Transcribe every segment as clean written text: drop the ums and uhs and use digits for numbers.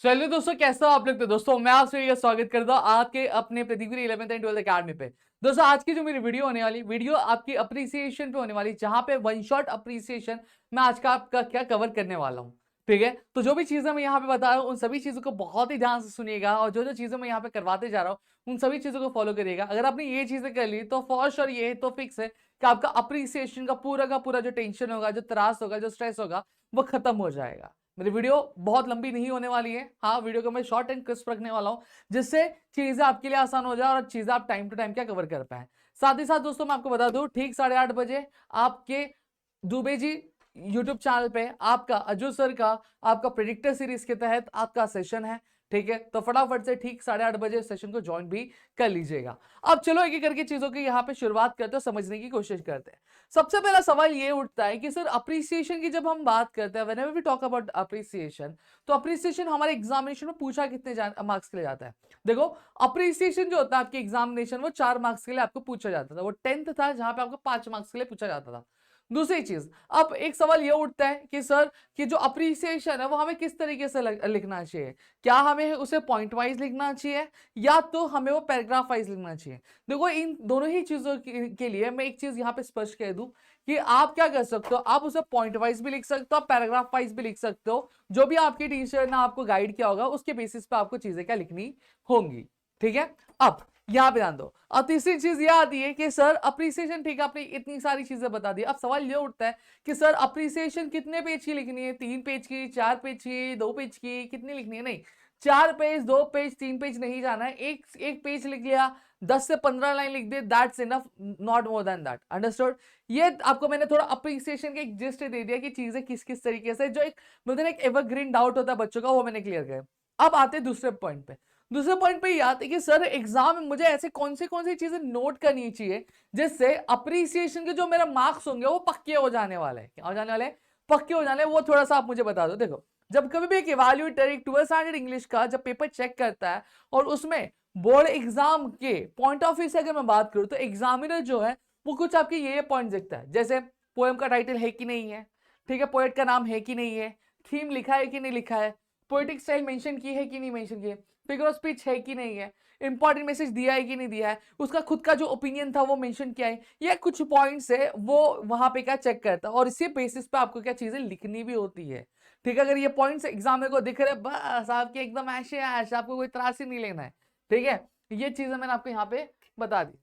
चलिए दोस्तों, कैसा हो आप लोग। तो दोस्तों मैं आपसे ये स्वागत करता हूँ आपके अपने Pradeep 11th and 12th academy पे। दोस्तों आज की जो मेरी वीडियो होने वाली वीडियो आपकी अप्रिसिएशन पे होने वाली, जहां पे वन शॉट अप्रिसिएशन मैं आज का आपका क्या कवर करने वाला हूँ। ठीक है, तो जो भी चीजें मैं यहाँ पे बता रहा हूँ उन सभी चीजों को बहुत ही ध्यान से सुनिएगा, और जो जो चीजें मैं यहाँ पे करवाते जा रहा हूँ उन सभी चीजों को फॉलो करिएगा। अगर आपने ये चीजें कर ली तो फॉर श्योर ये तो फिक्स है कि आपका अप्रिसिएशन का पूरा जो टेंशन होगा, जो त्रास होगा, जो स्ट्रेस होगा, वो खत्म हो जाएगा। मेरी वीडियो बहुत लंबी नहीं होने वाली है। हाँ, वीडियो को मैं शॉर्ट एंड क्रिस्प रखने वाला हूँ, जिससे चीजें आपके लिए आसान हो जाए और चीजें आप टाइम टू टाइम क्या कवर कर पाए। साथ ही साथ दोस्तों मैं आपको बता दूं, ठीक 8:30 बजे आपके दुबे जी यूट्यूब चैनल पे आपका अजू सर का आपका प्रेडिक्टर सीरीज के तहत आपका सेशन है। ठीक है, तो फटाफट से ठीक 8:30 बजे सेशन को ज्वाइन भी कर लीजिएगा। अब चलो एक एक करके चीजों की यहाँ पे शुरुआत करते हैं, समझने की कोशिश करते हैं। सबसे पहला सवाल ये उठता है कि सर अप्रिसिएशन की जब हम बात करते हैं, whenever we talk about appreciation, तो अप्रिसिएशन हमारे एग्जामिनेशन में पूछा कितने मार्क्स के लिए जाता है। देखो, अप्रिसिएशन जो होता है आपके एग्जामिनेशन, वो 4 मार्क्स के लिए आपको पूछा जाता था। वो 10th था जहां पे आपको 5 मार्क्स के लिए पूछा जाता था। दूसरी चीज, अब एक सवाल ये उठता है कि सर कि जो अप्रिसिएशन है वो हमें किस तरीके से लिखना चाहिए। क्या हमें उसे पॉइंट वाइज लिखना चाहिए या तो हमें वो पैराग्राफ वाइज लिखना चाहिए। देखो, इन दोनों ही चीजों के लिए मैं एक चीज यहाँ पे स्पष्ट कह दूं कि आप क्या कर सकते हो, आप उसे पॉइंट वाइज भी लिख सकते हो, पैराग्राफ वाइज भी लिख सकते हो। जो भी आपकी टीचर ने आपको गाइड किया होगा उसके बेसिस पे आपको चीजें क्या लिखनी होंगी। ठीक है, अब यहां पे ध्यान दो। अब तीसरी चीज ये आती है कि सर अप्रिसिएशन, ठीक है, आपने इतनी सारी चीजें बता दी। अब सवाल ये उठता है कि सर अप्रिसिएशन कितने पेज की लिखनी है, 3 पेज की, 4 पेज की, 2 पेज की, कितनी लिखनी है। नहीं, 4 पेज, 2 पेज, 3 पेज नहीं जाना है। एक पेज लिख लिया, 10 से 15 लाइन लिख दे, that's enough, not more than that. Understood. ये आपको मैंने थोड़ा अप्रिसिएशन के एक जिस्ट दे दिया कि चीजें किस किस तरीके से, जो एक बोलते हैं एक एवरग्रीन डाउट होता है बच्चों का, वो मैंने क्लियर किया। अब आते हैं दूसरे पॉइंट पे। दूसरे पॉइंट पे ये आते हैं कि सर एग्जाम में मुझे ऐसे कौन सी चीजें नोट करनी चाहिए जिससे अप्रिसिएशन के जो मेरे मार्क्स होंगे वो पक्के हो जाने वाले हैं। क्या हो जाने वाले हैं? पक्के हो जाने। वो थोड़ा सा आप मुझे बता दो। देखो, जब कभी भी एक इवैल्यूएटर एक 12th स्टैंडर्ड इंग्लिश का जब पेपर चेक करता है और उसमें बोर्ड एग्जाम के पॉइंट ऑफ व्यू से अगर मैं बात करूं, तो एग्जामिनर जो है वो कुछ आपके ये पॉइंट देखता है, जैसे पोएम का टाइटल है कि नहीं है, ठीक है, पोएट का नाम है कि नहीं है, थीम लिखा है कि नहीं लिखा है, पोएटिक स्टाइल मेंशन की है कि नहीं मेंशन की है, फिगर ऑफ स्पीच है कि नहीं है, इंपॉर्टेंट मैसेज दिया है कि नहीं दिया है, उसका खुद का जो ओपिनियन था वो मेंशन किया है। ये कुछ पॉइंट्स है वो वहां पे क्या चेक करता है, और इसी बेसिस पे आपको क्या चीजें लिखनी भी होती है। ठीक है, अगर ये पॉइंट्स एग्जामिनर को दिख रहे, बस आपके एकदम ऐसे ऐश, आपको कोई त्रास ही नहीं लेना है। ठीक है, ये चीजें मैंने आपको यहाँ पे बता दी।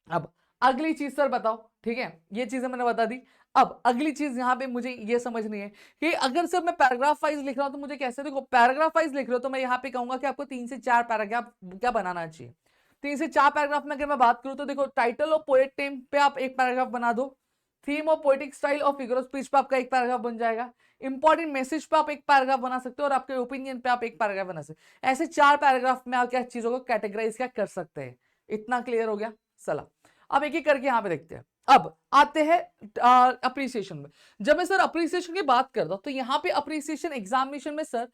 अब अगली चीज सर बताओ। ठीक है, ये चीजें मैंने बता दी। अब अगली चीज यहां पे मुझे ये समझनी है कि अगर सर मैं पैराग्राफ वाइज लिख रहा हूं तो मुझे कैसे, देखो पैराग्राफ वाइज लिख रहे हो तो मैं यहां पे कहूंगा कि आपको 3 से 4 पैराग्राफ क्या बनाना चाहिए। 3 से 4 पैराग्राफ में अगर मैं बात करूं तो देखो, टाइटल और पोएट नेम पे आप एक पैराग्राफ बना दो, थीम और पोएटिक स्टाइल और फिगर ऑफ स्पीच पे आपका एक पैराग्राफ बन जाएगा, इंपॉर्टेंट मैसेज पे आप एक पैराग्राफ बना सकते हो, और आपके ओपिनियन पे आप एक पैराग्राफ बना सकते हो। ऐसे 4 पैराग्राफ में आप क्या चीजों को कैटेगराइज क्या कर सकते हैं। इतना क्लियर हो गया? चला, अब एक एक करके यहां पे देखते हैं। अब आते हैं अप्रिसिएशन में। जब मैं सर अप्रिसिएशन की बात करता हूं तो यहाँ पे अप्रिसिएशन एग्जामिनेशन में सर,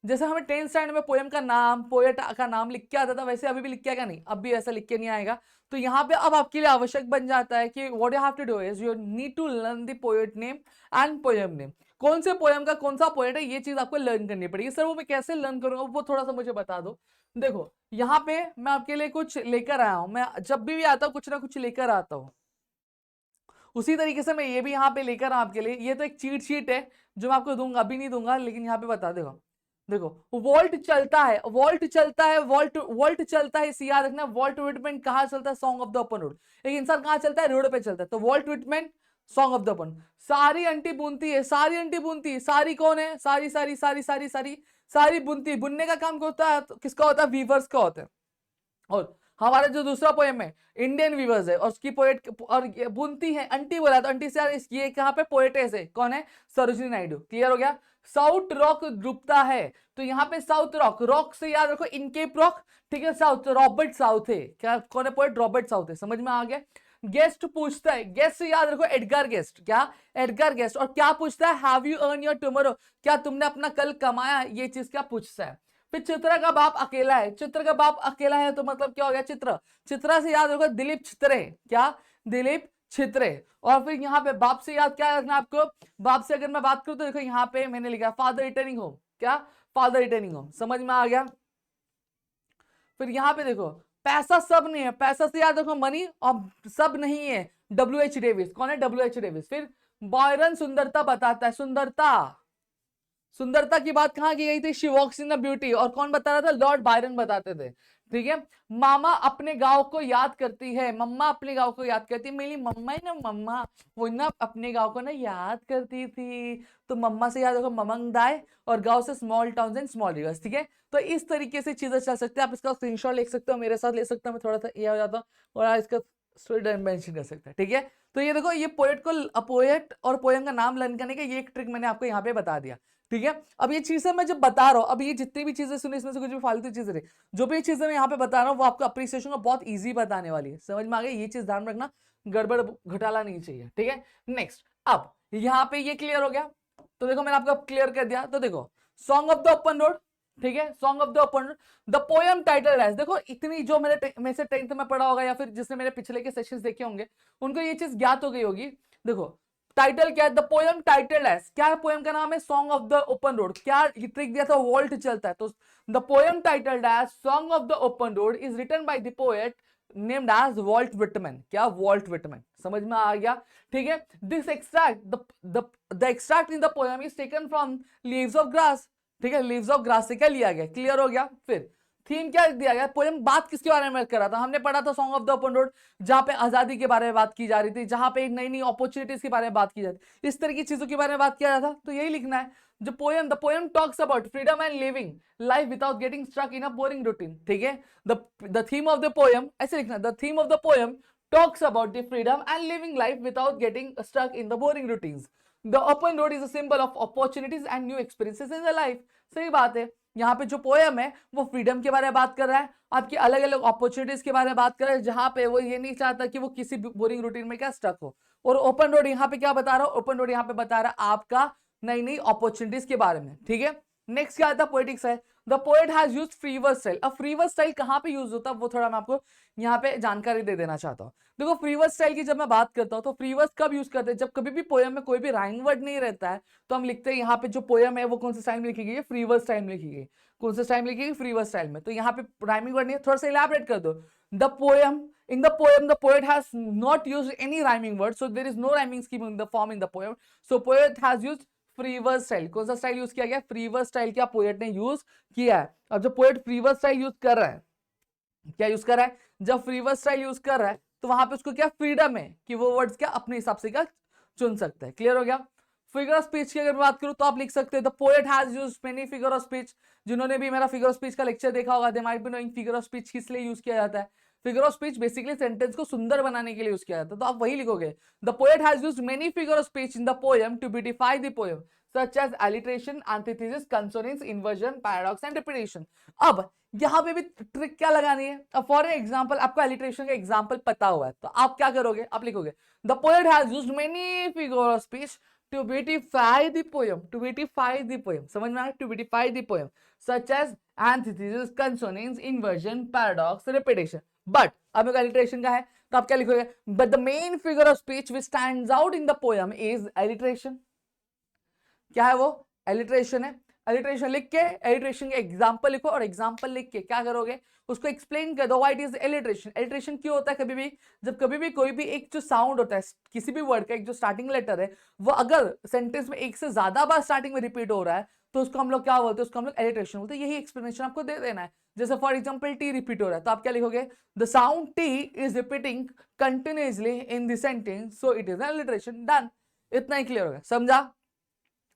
जैसे हमें 10th स्टैंडर्ड में पोएम का नाम, पोएट का नाम लिख के आता था, वैसे अभी भी लिख के आएगा नहीं, अब भी ऐसा लिख के नहीं आएगा। तो यहाँ पे अब आपके लिए आवश्यक बन जाता है कि what you have to do is you need to learn the poet name and poem name. कौन से पोएम का कौन सा पोएट है, ये चीज आपको लर्न करनी पड़ेगी। सर वो मैं कैसे लर्न करूंगा, वो थोड़ा सा मुझे बता दो। देखो, यहाँ पे मैं आपके लिए कुछ लेकर आया हूं। मैं जब भी आता हूँ कुछ ना कुछ लेकर आता हूँ, उसी तरीके से मैं ये भी यहाँ पे लेकर आपके लिए, ये तो एक चीट शीट है जो मैं आपको दूंगा, अभी नहीं दूंगा, लेकिन यहाँ पे बता देगा। देखो, वॉल्ट चलता है, वॉल्ट चलता है, वॉल्ट वॉल्ट चलता है, इसे याद रखना। वॉल्ट विटमैन कहाँ चलता है? Song of the open road. एक इंसान कहाँ चलता है? रोड पे चलता है। तो Walt Whitman, song of the open. सारी अंटी बुनती है, सारी अंटी बुनती है, सारी कौन है? सारी सारी सारी सारी सारी सारी बुनती, बुनने का काम होता है, तो किसका होता है? वीवर्स का होता है। और हमारा जो दूसरा पोएम है इंडियन वीवर्स है, और उसकी पोएट और बुनती है अंटी बोला, तो अंटी से यार ये कहाँ पे पोएटेस है, कौन है? सरोजिनी नायडू। क्लियर हो गया? साउथ रॉक डूबता है, तो यहाँ पे साउथ रॉक, रॉक से याद रखो इनकेप रॉक। ठीक है, साउथ रॉबर्ट साउथ है, क्या कौन है पोएट? रॉबर्ट साउथ है। समझ में आ गया? गेस्ट पूछता है, गेस्ट से याद रखो एडगर गेस्ट। क्या? Edgar guest. और क्या पूछता है? Have you earn your tomorrow, क्या तुमने अपना कल कमाया? ये चीज क्या पूछता है। फिर चित्रा का बाप अकेला है, चित्र का बाप अकेला है तो मतलब क्या हो गया? चित्र। चित्रा से याद रखो दिलीप छित्रे। क्या? दिलीप छित्रे। और फिर यहाँ पे बाप से याद क्या रखना आपको? बाप से अगर मैं बात करूं तो देखो यहाँ पे मैंने लिखा फादर रिटर्निंग होम। क्या? फादर रिटर्निंग होम, समझ में आ गया। फिर यहाँ पे देखो पैसा सब नहीं है, पैसा से याद रखो मनी, और सब नहीं है WH डेविस। कौन है WH डेविस? फिर बायरन सुंदरता बताता है, सुंदरता, सुंदरता की बात कहां की गई थी? She walks in the beauty, और कौन बता रहा था? लॉर्ड बायरन बताते थे, ठीक है। मामा अपने गांव को याद करती है, मम्मा अपने गांव को याद करती है, मेरी मम्मा है ना, मम्मा वो ना अपने गांव को ना याद करती थी, तो मम्मा से याद होगा ममंग दाई, और गांव से small towns and small reverse, ठीक है। तो इस तरीके से चीजें चल सकते हैं, आप इसका स्क्रीनशॉट ले सकते हो, मेरे साथ ले सकते हो, मैं थोड़ा सा ये हो जाता हूँ, और आप इसका स्टोरी मेंशन कर सकते हैं, ठीक है। तो ये देखो, ये पोएट को, पोएट और पोएम का नाम लर्न करने का ये एक ट्रिक मैंने आपको यहाँ पे बता दिया, ठीक है। अब ये चीजें मैं जब बता रहा हूँ, अब ये जितनी भी चीजें सुनी इसमें से कुछ भी फालतू चीजें रही, जो भी चीजें मैं यहाँ पे बता रहा हूँ वो आपको अप्रिसिएशन को बहुत इजी बताने वाली है, समझ में आ गई? ये चीज ध्यान रखना, गड़बड़ घोटाला नहीं चाहिए, ठीक है। नेक्स्ट, अब यहाँ पे ये क्लियर हो गया, तो देखो मैंने आपको क्लियर कर दिया। तो देखो song of the open road, ठीक है, song of the open road, the poem title as, देखो इतनी जो में से 10th में पढ़ा होगा या फिर जिसने मेरे पिछले के सेशंस देखे होंगे उनको ये चीज ज्ञात हो गई होगी। देखो टाइटल क्या है? द पोएम टाइटल एज, क्या है पोएम का नाम है? Song of the open road. क्या ट्रिक दिया था? वॉल्ट चलता है, तो the poem titled as song of the open road is written by the poet named as Walt Whitman. क्या? वॉल्ट विटमैन, समझ में आ गया, ठीक है। This extract, the extract in the poem is taken from leaves of grass, ठीक है, leaves of grass से क्या लिया गया? क्लियर हो गया। फिर थीम क्या दिया गया? पोएम बात किसके बारे में कर रहा था? हमने पढ़ा था song of the open road, जहां पे आजादी के बारे में बात की जा रही थी, जहां पे नई नई अपॉर्चुनिटीज के बारे में बात की जाती है, इस तरह की चीजों के बारे में बात किया जाता, तो यही लिखना है। जो poem, the poem talks about freedom and living life without getting struck in a boring routine, ठीक है। The theme of the poem, ऐसे लिखना, the theme of the poem talks about the freedom and living life without getting stuck in the boring routines. The open road is a symbol of opportunities and new experiences in the life. सही बात है, यहाँ पे जो poem है वो freedom के बारे में बात कर रहा है, आपकी अलग अलग अपॉर्चुनिटीज के बारे में बात कर रहा है, जहां पे वो ये नहीं चाहता कि वो किसी बोरिंग रूटीन में क्या स्टक हो। और ओपन रोड यहाँ पे क्या बता रहा है? ओपन रोड यहाँ पे बता रहा है आपका नई नई अपॉर्चुनिटीज के बारे में, ठीक है। नेक्स्ट क्या आता है? पोएटिक्स है। The poet has used free verse style. अब फ्री वर्स स्टाइल कहां पे यूज होता है वो थोड़ा मैं आपको यहाँ पे जानकारी दे देना चाहता हूँ। देखो फ्री वर्स स्टाइल की जब मैं बात करता हूँ तो फ्री वर्स कब यूज करते हैं? जब कभी भी पोएम में कोई भी राइम वर्ड नहीं रहता है तो हम लिखते हैं यहाँ पे जो पोएम है वो कौन से स्टाइल में लिखी गई है? फ्री वर्स स्टाइल में लिखी गई। कौन से स्टाइल में लिखी गई? फ्री वर्स स्टाइल में। तो यहाँ पे राइमिंग वर्ड नहीं है, थोड़ा सा इलैबोरेट कर दो। The poem, in the poem the poet has not used any rhyming word, so there is no rhyming scheme in the form in the poem, so poet has used free verse style. कौन सा style use किया गया? Free verse style क्या poet ने use किया है। अब जो poet free verse style use कर रहा है, क्या यूज कर रहा है? जब फ्री वर्स स्टाइल यूज कर रहा है तो वहां पे उसको क्या फ्रीडम है कि वो वर्ड्स क्या अपने हिसाब से क्या चुन सकता है। क्लियर हो गया। फिगर ऑफ स्पीच की अगर बात करूं तो आप लिख सकते हैं the poet has used many figure of speech. जिन्होंने भी मेरा फिगर ऑफ स्पीच का लेक्चर देखा होगा they might be knowing figure of speech किस लिए यूज किया जाता है। Figure of speech basically sentence को सुंदर बनाने के लिए यूज किया जाता है, तो आप वही लिखोगे the poet has used many figure of speech in the poem to beautify the poem such as alliteration, antithesis, consonance, inversion, paradox and repetition। अब यहां पे भी ट्रिक क्या लगानी है? अब फॉर एग्जांपल आपको alliteration का एग्जांपल पता हुआ है तो आप क्या करोगे? आप लिखोगे the poet has used many figure of speech to beautify the poem, to beautify the poem, समझ में आया? to beautify the poem such as antithesis, consonance, inversion, paradox, repetition। but अब alliteration का है तो आप क्या लिखोगे? but the main figure of speech which stands out in the poem is alliteration। क्या है वो? alliteration है। alliteration लिख के alliteration के एग्जांपल लिखो और एग्जांपल लिख के क्या करोगे? उसको एक्सप्लेन कर दो why it is alliteration। alliteration क्यों होता है? कभी भी जब कभी भी कोई भी एक जो साउंड होता है किसी भी वर्ड का, एक जो स्टार्टिंग लेटर है वो अगर सेंटेंस में एक से ज्यादा बार स्टार्टिंग में रिपीट हो रहा है तो उसको हम लोग क्या बोलते हैं? उसको हम लोग alliteration बोलते हैं। यही एक्सप्लेनेशन आपको दे देना है। जैसे फॉर एग्जाम्पल टी रिपीट हो रहा है तो आप क्या लिखोगे? The sound T is repeating continuously in the sentence so it is alliteration। Done, इतना ही क्लियर होगा, समझा?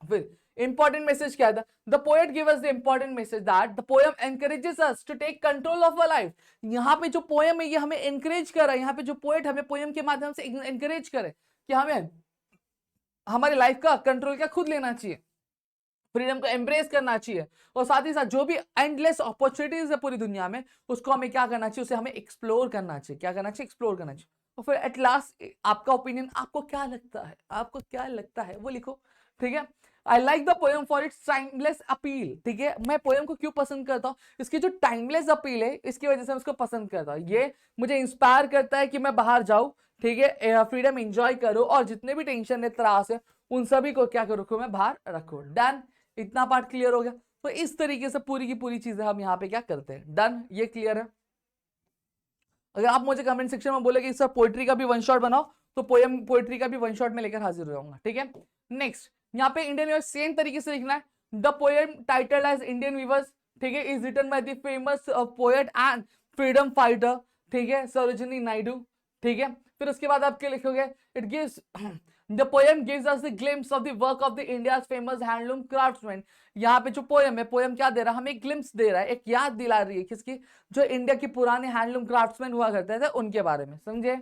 फिर इंपॉर्टेंट मैसेज क्या था? The poet give us the important message that the poem encourages us to take control of our life. यहाँ पे जो poem है ये हमें एनकरेज कर रहा है, यहाँ पे जो पोएट हमें पोएम के माध्यम से एनकरेज करे कि हमें हमारी लाइफ का कंट्रोल क्या खुद लेना चाहिए, फ्रीडम को एम्ब्रेस करना चाहिए, और साथ ही साथ जो भी एंडलेस अपॉर्चुनिटीज है पूरी दुनिया में उसको हमें क्या करना चाहिए? उसे हमें एक्सप्लोर करना चाहिए। क्या करना चाहिए? एक्सप्लोर करना चाहिए। और फिर एट लास्ट आपका ओपिनियन, आपको क्या लगता है? आपको क्या लगता है वो लिखो, ठीक है। I like the poem for its timeless appeal, ठीक है। मैं पोएम को क्यों पसंद करता हूँ? इसकी जो टाइमलेस अपील है इसकी वजह से मैं उसको पसंद करता हूँ। ये मुझे इंस्पायर करता है कि मैं बाहर जाऊँ, ठीक है, फ्रीडम एंजॉय करूँ और जितने भी टेंशन है, त्रास है, उन सभी को क्या करूँ? मैं बाहर रखूँ। डन, इतना पार्ट क्लियर हो गया। तो इस तरीके से पूरी की पूरी चीजें हम यहाँ पे क्या करते हैं। डन, ये क्लियर है। अगर आप मुझे कमेंट सेक्शन में बोले कि सर पोएट्री का भी वन शॉट बनाओ, तो पोएट्री का भी वन शॉट में लेकर हाजिर हो जाऊंगा, ठीक है। नेक्स्ट, यहाँ पे इंडियन वीवर्स सेम तरीके से लिखना है। The poem title as Indian weavers, ठीक है, is written by the famous poet and freedom fighter, ठीक है, सरोजिनी नायडू, ठीक है। फिर उसके बाद आप क्या लिखोगे, it gives the poem gives us the glimpse of the work of the India's famous handloom craftsman. यहाँ पे जो पोएम है, पोएम क्या दे रहा है हमें, ग्लिम्स दे रहा है, एक याद दिला रही है किसकी, जो इंडिया के पुराने हैंडलूम क्राफ्ट्समैन हुआ करते थे उनके बारे में, समझे।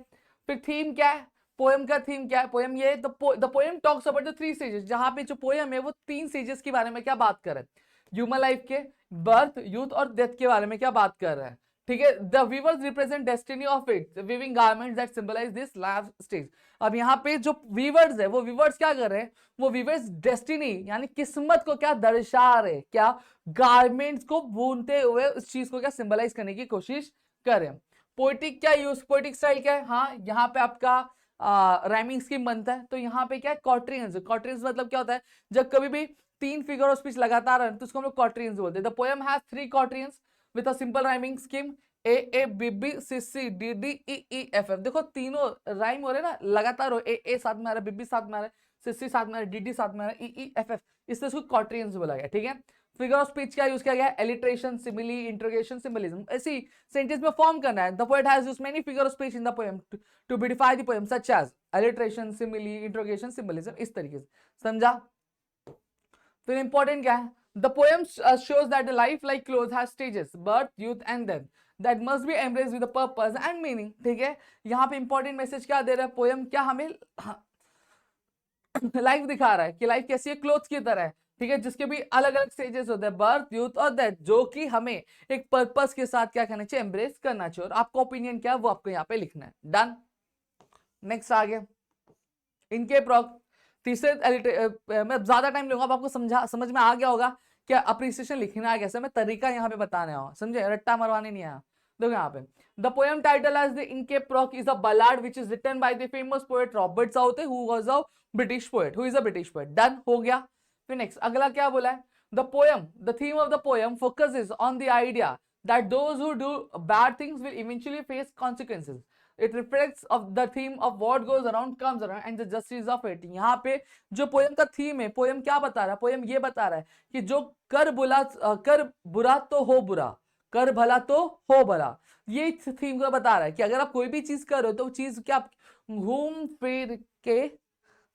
फिर थीम क्या है, पोएम का थीम क्या है, पोएम ये the poem talks about the 3 stages, जहां पे जो पोएम है वो 3 स्टेजेस के बारे में क्या बात कर रहा है, ह्यूमन लाइफ के, बर्थ, यूथ और डेथ के बारे में क्या बात कर रहा है, ठीक है। The weavers represent destiny of it, weaving garments that symbolize this last stage. अब यहाँ पे जो वीवर्स है, वो वीवर्स क्या कर रहे हैं, वो वीवर्स डेस्टिनी यानी किस्मत को क्या दर्शा रहे, क्या गारमेंट्स को बुनते हुए उस चीज को क्या सिंबलाइज करने की कोशिश कर रहे हैं। पोएटिक क्या यूज, पोएटिक स्टाइल क्या है, हाँ यहाँ पे आपका राइमिंग स्कीम बनता है। तो यहाँ पे क्या है, क्वाट्रियंस, क्वाट्रियंस मतलब क्या होता है, जब कभी भी 3 फिगर ऑफ स्पीच लगातार है तो उसको हम लोग क्वाट्रियंस बोलते हैं। The poem has 3 quatrains with a simple rhyming scheme, A B B C C D D E E F F. देखो तीनों राइम हो रहे ना लगातार, हो ए साथ में आ रहा है, बी साथ में आ रहा है, सी सी साथ में आ रहा है, डी साथ में आ रहा है, ई एफ एफ, इससे उसको क्वाट्रियंस बोला गया, ठीक है। फिगर ऑफ स्पीच क्या यूज किया गया, एलिट्रेशन, सिमिली, इंट्रोगेशन, सिंबलिज्म, ऐसी सेंटेंस में फॉर्म करना है। The poet has used many figure of speech in the poem to beautify the poem such as alliteration, simile, interrogation, symbolism, इस तरीके से, समझा। फिर इंपॉर्टेंट क्या है, the poem shows that the life like cloth has stages, birth, youth and death that must be embraced with a purpose and meaning, ठीक है। यहाँ पे इंपॉर्टेंट मैसेज क्या दे रहा है पोएम, क्या हमें लाइफ दिखा रहा है कि लाइफ कैसी है, क्लोथ की तरह है, ठीक है, जिसके भी अलग अलग स्टेजेस होते हैं, बर्थ, यूथ और डेथ, जो कि हमें एक पर्पस के साथ क्या करना चाहिए, एम्ब्रेस करना चाहिए। और आपका ओपिनियन क्या है वो आपको यहाँ पे लिखना है। डन, नेक्स्ट आगे, इनके प्रॉक तीसरे मैं ज्यादा टाइम लूंगा, आपको समझ में आ गया होगा क्या अप्रिसिएशन लिखना है कैसे, मैं तरीका यहाँ पे बताने आया, समझे, रट्टा मरवाने नहीं आया। देखो यहाँ पे, the poem title as the Inchcape rock is a ballad which is written by the famous poet Robert Southey, who was a British poet, who is a British poet. Done, हो गया। फिर नेक्स्ट अगला क्या बोला है, the poem, the theme of the poem focuses on the idea that those who do bad things will eventually face consequences. It reflects of the theme of what goes around comes around and the justice of it. यहाँ पे जो poem का theme है, poem क्या बता रहा है, poem ये बता रहा है कि जो कर बुरा तो हो बुरा, कर भला तो हो भला। ये थीम को बता रहा है कि अगर आप कोई भी चीज कर रहे हो तो चीज क्या घूम फिर के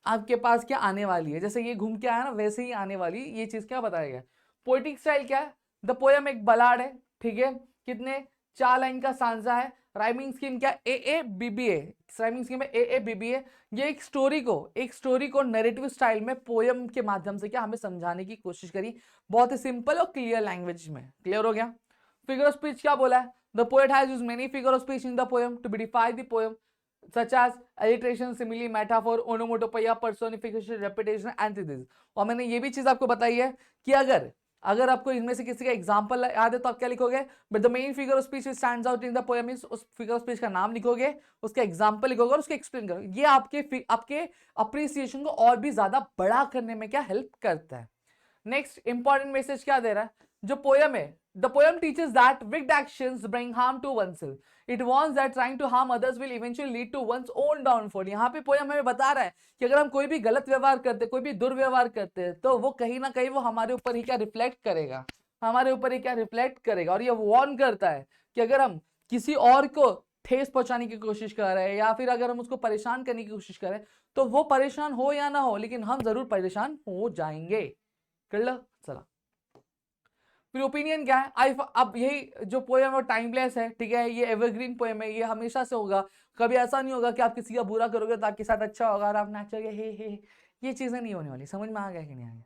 आपके पास क्या आने वाली है, जैसे ये घूम के आया ना वैसे ही आने वाली, ये चीज क्या बताया गया। पोएटिक स्टाइल क्या है, द पोएम एक बलाड है, ठीक है, कितने 4 लाइन का सांजा है। राइमिंग स्कीम क्या, A B B A, rhyming scheme है ए बी बी ए। ये एक स्टोरी को नैरेटिव स्टाइल में पोएम के माध्यम से क्या हमें समझाने की कोशिश करी, बहुत ही सिंपल और क्लियर लैंग्वेज में। क्लियर हो गया। फिगर ऑफ स्पीच क्या बोला है, the poet has used many figure of speech in the poem to beautify the poem such as alliteration, simile, metaphor, onomatopoeia, personification, repetition, antithesis। और मैंने ये भी चीज आपको बताई है कि अगर आपको इनमें से किसी का एग्जांपल याद है तो आप क्या लिखोगे, but the main figure of speech stands out in the poem is, उस फिगर ऑफ स्पीच का नाम लिखोगे, उसका एग्जांपल लिखोगे और उसको एक्सप्लेन करोगे। ये आपके अप्रिसिएशन को और भी ज्यादा बड़ा करने में क्या हेल्प करता है। नेक्स्ट इंपॉर्टेंट मैसेज क्या दे रहा है, जो पोएम है, the poem teaches that wicked actions bring harm to oneself. It warns that trying to harm others will eventually lead to one's own downfall. यहाँ पे पोएम हमें बता रहा है कि अगर हम कोई भी गलत व्यवहार करते, कोई भी दुर्व्यवहार करते हैं, तो वो कहीं ना कहीं वो हमारे ऊपर ही क्या रिफ्लेक्ट करेगा, और ये वार्न करता है कि अगर हम किसी और को ठेस पहुंचाने की कोशिश कर रहे हैं या फिर अगर हम उसको परेशान करने की कोशिश करें, तो वो परेशान हो या ना हो लेकिन हम जरूर परेशान हो जाएंगे। कर लो, चला। फिर ओपिनियन क्या है, अब यही जो पोएम है टाइमलेस है, ठीक है, ये एवरग्रीन पोएम है, ये हमेशा से होगा, कभी ऐसा नहीं होगा कि आप किसी का बुरा करोगे तो आपके साथ अच्छा होगा और आप नाचोगे हे, ये चीजें नहीं होने वाली। समझ में आ गया कि नहीं आ गया।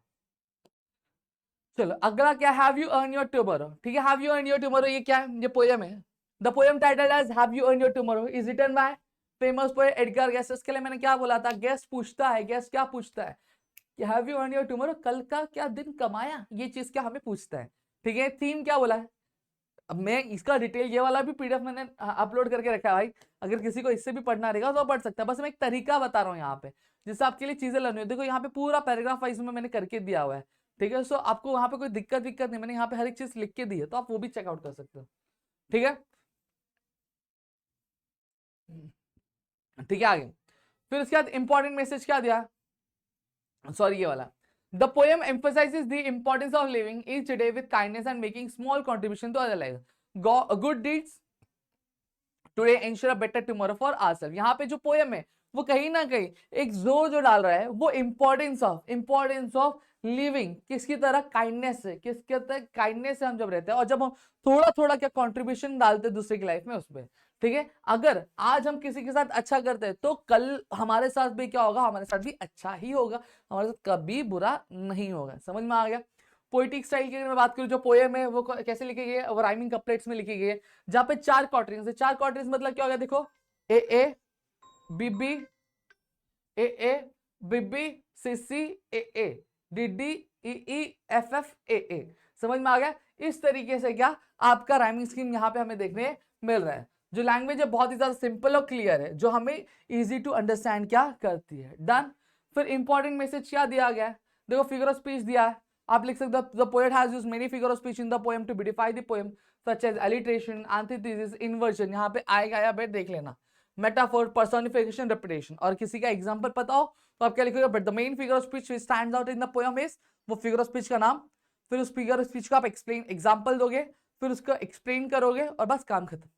चलो अगला क्या, have you earn your tomorrow, ठीक है, have you earn your tomorrow, ये क्या है, ये पोएम है। The poem title as have you earn your tomorrow is written by famous poet Edgar Guest. इसके लिए मैंने क्या बोला था, गेस्ट पूछता है, गेस्ट क्या पूछता है कि have you earn your tomorrow, कल का क्या दिन कमाया, ये चीज क्या हमें पूछता है, ठीक है। थीम क्या बोला है, अब मैं इसका डिटेल ये वाला भी पीडीएफ मैंने अपलोड करके रखा है भाई, अगर किसी को इससे भी पढ़ना रहेगा तो पढ़ सकता है, बस मैं एक तरीका बता रहा हूँ यहाँ पे जिससे आपके लिए चीजें लर्न हो। देखो यहाँ पे पूरा पैराग्राफ वाइज में मैंने करके दिया हुआ है, ठीक है। सो आपको वहां पे कोई दिक्कत नहीं, मैंने यहाँ पे हर एक चीज लिख के दी है, तो आप वो भी चेकआउट कर सकते हो। ठीक है, ठीक है। आगे फिर उसके बाद इंपॉर्टेंट मैसेज क्या दिया, सॉरी ये वाला, the poem emphasizes the importance of living each day with kindness and making small contribution to other lives. Good deeds today ensure a better tomorrow for ourself. यहाँ पे जो पोएम है वो कहीं ना कहीं एक जोर जो डाल रहा है वो इंपॉर्टेंस ऑफ लिविंग किसकी तरह, काइंडनेस से, किसके तरह काइंडनेस से हम जब रहते हैं और जब हम थोड़ा थोड़ा क्या कंट्रीब्यूशन डालते हैं दूसरे की लाइफ में उसमें। ठीक है, अगर आज हम किसी के साथ अच्छा करते हैं तो कल हमारे साथ भी क्या होगा, हमारे साथ भी अच्छा ही होगा, हमारे साथ कभी बुरा नहीं होगा। समझ में आ गया। पोइटिक स्टाइल की अगर मैं बात करूं, जो पोएम है वो कैसे लिखी गई है, वो राइमिंग कपलेट्स में लिखी गई है, जहां पे 4 क्वार्टरिंग्स है। 4 क्वार्टरिंग्स मतलब क्या हो गया, देखो A A B B A A B B C C A A D D E E F F A A. समझ में आ गया। इस तरीके से क्या आपका राइमिंग स्कीम यहाँ पे हमें देखने मिल रहा है। जो लैंग्वेज है बहुत ही ज्यादा सिंपल और क्लियर है, जो हमें इजी टू अंडरस्टैंड क्या करती है। डन। फिर इंपॉर्टेंट मैसेज क्या दिया गया है, देखो फिगर ऑफ स्पीच दिया है, आप लिख सकते हो the poet has used many figure of speech in the poem to beautify the poem such as alliteration, antithesis, inversion. यहाँ पे आएगा या बेट देख लेना, मेटाफोर, पर्सोनिफिकेशन, रेपिटेशन। और किसी का एग्जांपल पता हो तो आप क्या लिखोगे, but the main figure of speech which stands out in the poem is, वो फिगर ऑफ स्पीच का नाम, फिर उस फिगर ऑफ स्पीच का आप एक्सप्लेन एग्जांपल दोगे, फिर उसका एक्सप्लेन करोगे और बस काम खत्म।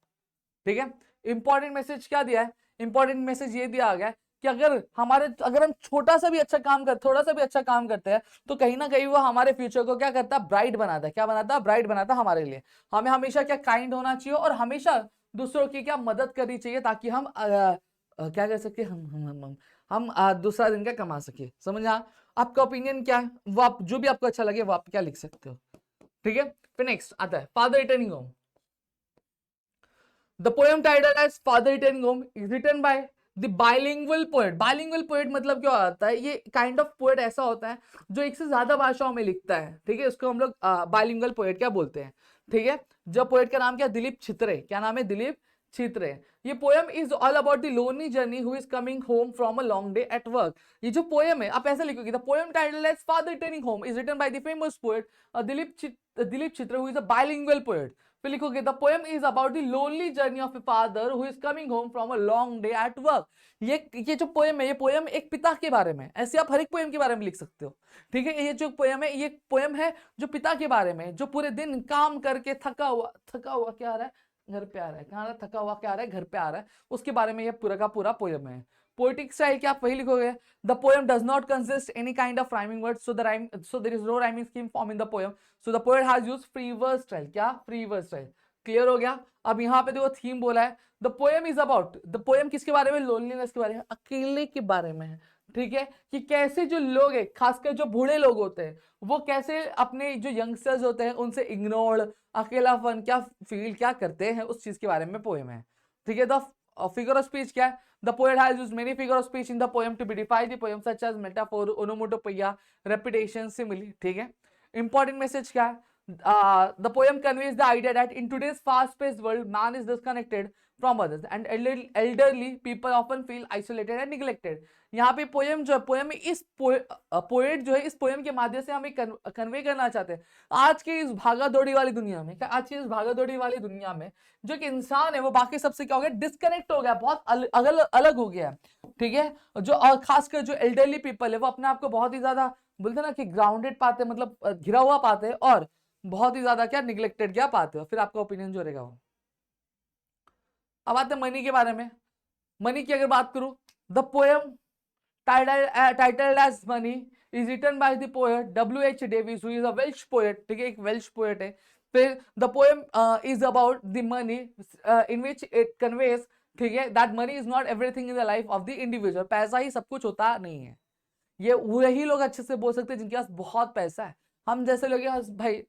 ठीक है। इंपॉर्टेंट मैसेज क्या दिया है, इंपॉर्टेंट मैसेज ये दिया गया कि अगर हम छोटा सा भी अच्छा काम कर, थोड़ा सा भी अच्छा काम करते हैं तो कहीं ना कहीं वो हमारे फ्यूचर को क्या करता है, ब्राइट बनाता है। क्या बनाता है, ब्राइट बनाता है हमारे लिए। हमें हमेशा क्या काइंड होना चाहिए और हमेशा दूसरों की क्या मदद करनी चाहिए, ताकि हम क्या कर सके, दूसरा दिन क्या कमा सके। समझ आ। आपका ओपिनियन क्या है, वो आप जो भी आपको अच्छा लगे वो आप क्या लिख सकते हो। ठीक है। फिर नेक्स्ट आता है father returning home. The poem titled as Father Returning Home is written by the bilingual poet. Bilingual poet मतलब क्या होता है, ये काइंड ऑफ पोएट ऐसा होता है जो एक से ज्यादा भाषाओं में लिखता है। ठीक है, इसको हम लोग बाइलिंगुअल पोएट क्या बोलते हैं। ठीक है, जो पोएट का नाम क्या, दिलीप छित्रे। क्या नाम है, दिलीप छित्रे। ये poem is all about the lonely journey who is coming home from a long day at work. ये जो पोएम है आप ऐसे लिखोगे, the poem titled as father returning home is written by the famous poet Dilip Chitre who is a bilingual poet. फिर लिखोगे the poem is about the lonely journey of a father who is coming home from a long day at work. ये जो poem है, ये poem एक पिता के बारे में, ऐसे आप हर एक पोएम के बारे में लिख सकते हो। ठीक है, ये जो पोएम है, ये पोएम है जो पिता के बारे में, जो पूरे दिन काम करके थका हुआ क्या आ रहा है, घर पे आ रहा है, कहाँ रहा है, थका हुआ क्या आ रहा है, घर पे आ रहा है, उसके बारे में ये पूरा का पूरा पोएम है। पोएटिक स्टाइल क्या आप वही लिखोगे, the poem does not consist any kind of rhyming word, so there is no rhyming scheme form in the poem, so the poet has used free verse style. क्या, free verse style. Clear हो गया। अब यहाँ पे देखो theme बोला है, the poem is about, the poem किसके बारे में, लोनलीनेस के बारे में, अकेले के बारे में है। ठीक है, कि कैसे जो लोग हैं, खासकर जो बूढ़े लोग होते हैं, वो कैसे अपने जो यंगस्टर्स होते हैं उनसे इग्नोर्ड, अकेलापन क्या फील क्या करते हैं, उस चीज के बारे में पोएम है। ठीक है, द फिगर ऑफ स्पीच क्या है, the poet has used many figure of speech in the poem to beautify the poem such as metaphor, onomatopoeia, repetition, simile. ठीक है। इंपॉर्टेंट मैसेज क्या है, the poem conveys the idea that in today's fast-paced world, man is disconnected from others, and elderly people often feel isolated and neglected. यहाँ पे poem जो है, poem में इस पोएट जो है इस पोएम के माध्यम से हमें कन्वे करना चाहते हैं, आज की इस भागा दौड़ी वाली दुनिया में, आज की इस भागा दौड़ी वाली दुनिया में जो एक इंसान है वो बाकी सबसे क्या हो गया, डिस्कनेक्ट हो गया, बहुत अलग हो गया। ठीक है, जो खासकर जो एल्डरली पीपल है वो अपने आप को बहुत ही ज्यादा बोलते ना कि ग्राउंडेड पाते, मतलब घिरा हुआ पाते हैं, और बहुत ही ज्यादा क्या निग्लेक्टेड क्या पाते हो। फिर आपका ओपिनियन जो रहेगा वो। अब आते हैं मनी के बारे में। मनी की अगर बात करूं, the poem titled as money is written by the poet W.H. Davies who is a Welsh poet. ठीक है, एक वेल्श पोएट है। फिर the poem is about the money in which it conveys, ठीक है, that money is not everything in the life of the individual. पैसा ही सब कुछ होता नहीं है। ये वही लोग अच्छे से बोल सकते हैं जिनके पास बहुत पैसा है। हम जैसे लोग भाई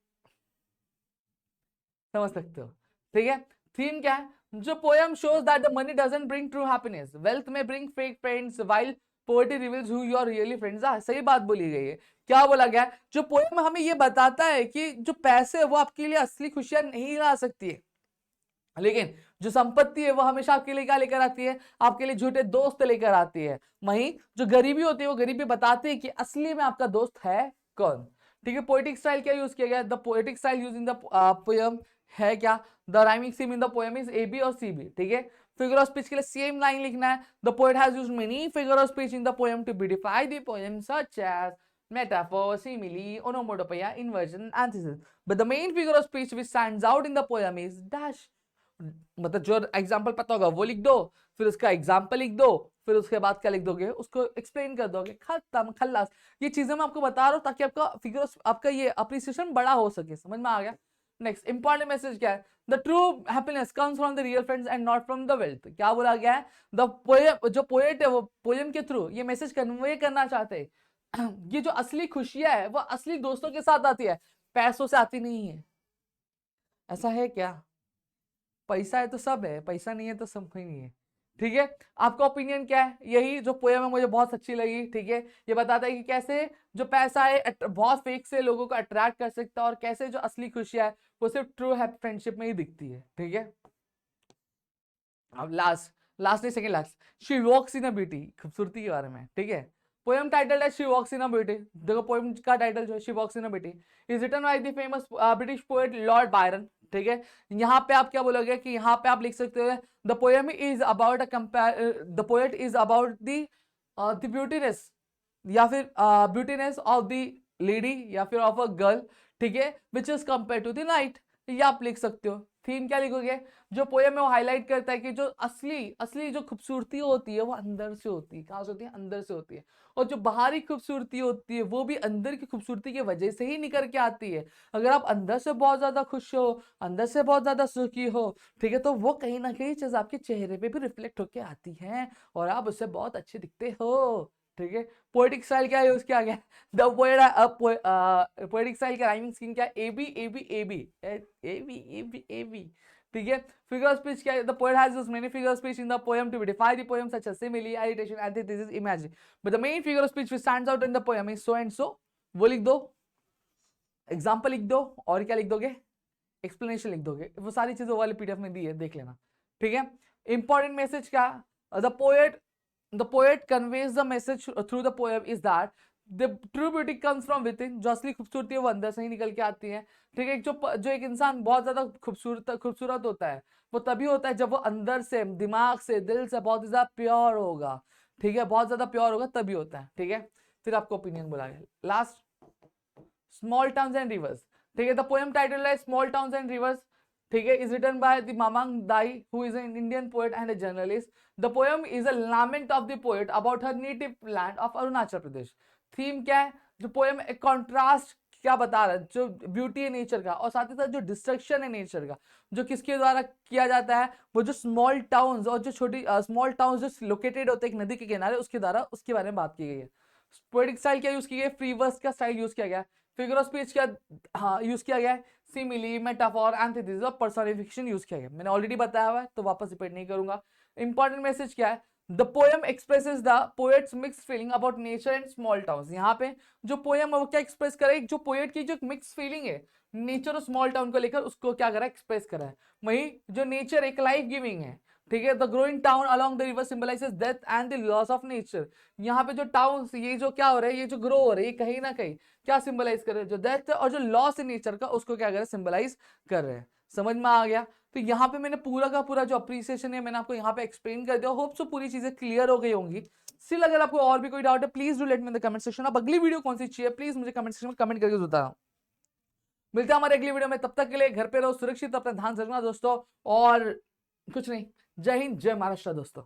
समझ सकते हो। ठीक है, थीम क्या है, जो poem shows that the money doesn't bring true happiness, wealth may bring fake friends while poverty reveals who your really friends are. सही बात बोली गई है। क्या बोला गया, जो पोएम हमें ये बताता है कि जो पैसे है वो आपके लिए असली खुशियां नहीं ला सकती है, लेकिन जो संपत्ति है वो हमेशा आपके लिए क्या लेकर आती है, आपके लिए झूठे दोस्त लेकर आती है। वहीं जो गरीबी होती है वो गरीबी बताती है कि असली में आपका दोस्त है कौन। ठीक है। पोएटिक स्टाइल क्या यूज किया गया, the poetic style use in the poem है क्या, the rhyming scheme in the poem is A B और सी बी। ठीक है। फिगर ऑफ स्पीच के लिए सेम लाइन लिखना है, the poet has used many figure of speech in the poem to beautify the poem such as metaphor, simile, onomatopoeia, inversion, antithesis. But the main figure of speech which stands out in the poem is dash. मतलब जो example पता होगा वो लिख दो, फिर उसका example लिख दो, फिर उसके बाद क्या लिख दोगे, उसको एक्सप्लेन कर दोगे, खत्म खल्लास। ये चीजें मैं आपको बता रहा हूँ ताकि आपका फिगर, आपका ये अप्रिसिएशन बड़ा हो सके। समझ में आ गया। नेक्स्ट इंपॉर्टेंट मैसेज क्या है, the true happiness comes from the real friends and not from the wealth. क्या बोला गया है, द पोएम, जो पोएट है वो पोएम के थ्रू ये मैसेज कन्वे करना चाहते हैं ये जो असली खुशियां है वो असली दोस्तों के साथ आती है, पैसों से आती नहीं है। ऐसा है क्या, पैसा है तो सब है, पैसा नहीं है तो सब कोई नहीं है। ठीक है। आपका ओपिनियन क्या है, यही जो पोएम है मुझे बहुत अच्छी लगी। ठीक है। ये बताता है कि कैसे जो पैसा है बहुत फेक से लोगों को अट्रैक्ट कर सकता है, और कैसे जो असली खुशियां है वो सिर्फ ट्रू हैप्पी फ्रेंडशिप में ही दिखती है। ठीक है। अब लास्ट लास्ट नहीं, second last, she walks in a beauty, खूबसूरती के बारे में। ठीक है। पोएम टाइटल है she walks in a beauty. देखो पोएम का टाइटल जो है she walks in a beauty is written by the famous British poet Lord Byron. ठीक है। यहाँ पे आप क्या बोलोगे कि यहाँ पे आप लिख सकते हो the poem is about a compare, the poet is about the beautiness, या फिर ब्यूटीनेस ऑफ द लेडी या फिर ऑफ अ गर्ल। ठीक है। Which is compare to the night, ये आप लिख सकते हो। थीम क्या लिखोगे, जो पोएम है वो हाईलाइट करता है कि जो असली असली जो खूबसूरती होती है वो अंदर से होती है। कहाँ से होती है, अंदर से होती है। और जो बाहरी खूबसूरती होती है वो भी अंदर की खूबसूरती की वजह से ही निकल के आती है। अगर आप अंदर से बहुत ज्यादा खुश हो, अंदर से बहुत ज्यादा सुखी हो, ठीक है, तो वो कहीं ना कहीं चीज आपके चेहरे पे भी रिफ्लेक्ट होके आती है और आप उससे बहुत अच्छे दिखते हो। ठीक है। पोएटिक स्टाइल क्या यूज किया गया, द पोएटिक स्टाइल का राइमिंग स्कीम क्या है, A B A B A B A B A B A B. ठीक है। फिगर ऑफ स्पीच क्या है, the poet has used many figure of speech in the poem to beautify the poem such as simile, alliteration, antithesis, imagine. But the main figure of speech which stands out in the poem is so and so. वो लिख दो, example लिख दो, और क्या लिख दोगे, explanation लिख दोगे। वो सारी चीजें वाले पीडीएफ में दी है, देख लेना। ठीक है। इंपॉर्टेंट मैसेज क्या, the poet conveys the message through the poem is that the true beauty comes from within। जो असली खूबसूरती है वो अंदर से ही निकल के आती है। ठीक है। जो एक इंसान बहुत ज्यादा खूबसूरत होता है वो तभी होता है जब वो अंदर से, दिमाग से, दिल से बहुत ज्यादा प्योर होगा। ठीक है। बहुत ज्यादा प्योर होगा तभी होता है। ठीक है। फिर आपको ओपिनियन बोलाएगा। Last, small towns and rivers. ठीक है। द पोएम टाइटल है स्मॉल टाउन्स एंड रिवर्स। ठीक है। Is written by the Mamang Dai who is an Indian poet and a journalist. The poem is a lament of the poet about her native land of Arunachal Pradesh. Theme क्या है, जो poem एक contrast क्या बता रहा है, जो ब्यूटी है नेचर का और साथ ही साथ जो डिस्ट्रक्शन है नेचर का, जो किसके द्वारा किया जाता है, वो जो स्मॉल टाउन्स और जो छोटी स्मॉल टाउन्स जो लोकेटेड होते हैं एक नदी के किनारे, उसके द्वारा उसके बारे में बात की गई है। पोएटिक स्टाइल क्या यूज की गई, फ्री वर्स का स्टाइल यूज किया गया। फिगर ऑफ स्पीच क्या यूज किया गया है, सिमिली, मेटाफोर, एंटीथेसिस और पर्सोनिफिकेशन यूज किया गया। मैंने ऑलरेडी बताया हुआ है तो वापस रिपीट नहीं करूंगा। इंपॉर्टेंट मैसेज क्या है, the poem expresses the poets mix feeling about nature and small towns. यहाँ पे जो पोएम है वो क्या एक्सप्रेस करे, जो पोएट की जो मिक्स फीलिंग है नेचर और स्मॉल टाउन को लेकर, उसको क्या करा, एक्सप्रेस करा है। वही जो नेचर एक लाइफ गिविंग है। ठीक है। The growing town along the river symbolizes death and the loss of nature. यहाँ पे जो टाउन, ये जो क्या हो रहा है, ये जो ग्रो हो रहा है, ये कहीं ना कहीं क्या सिंबलाइज कर रहे हैं, जो डेथ और जो लॉस है नेचर का, उसको क्या कर रहे हैं, सिंबलाइज कर रहे हैं। समझ में आ गया। तो यहाँ पे मैंने पूरा का पूरा जो अप्रिसिएशन है मैंने आपको यहाँ पे एक्सप्लेन कर दिया। होप सो पूरी चीजें क्लियर हो गई होंगी। स्टिल अगर आपको और भी कोई डाउट है please do let me in the comment section. अब अगली वीडियो कौन सी चाहिए प्लीज मुझे कमेंट सेक्शन में कमेंट करके बताना। मिलते हैं हमारे अगली वीडियो में, तब तक के लिए घर पे रहो, सुरक्षित, अपना ध्यान रखना दोस्तों, और कुछ नहीं। जय हिंद, जय महाराष्ट्र दोस्तों।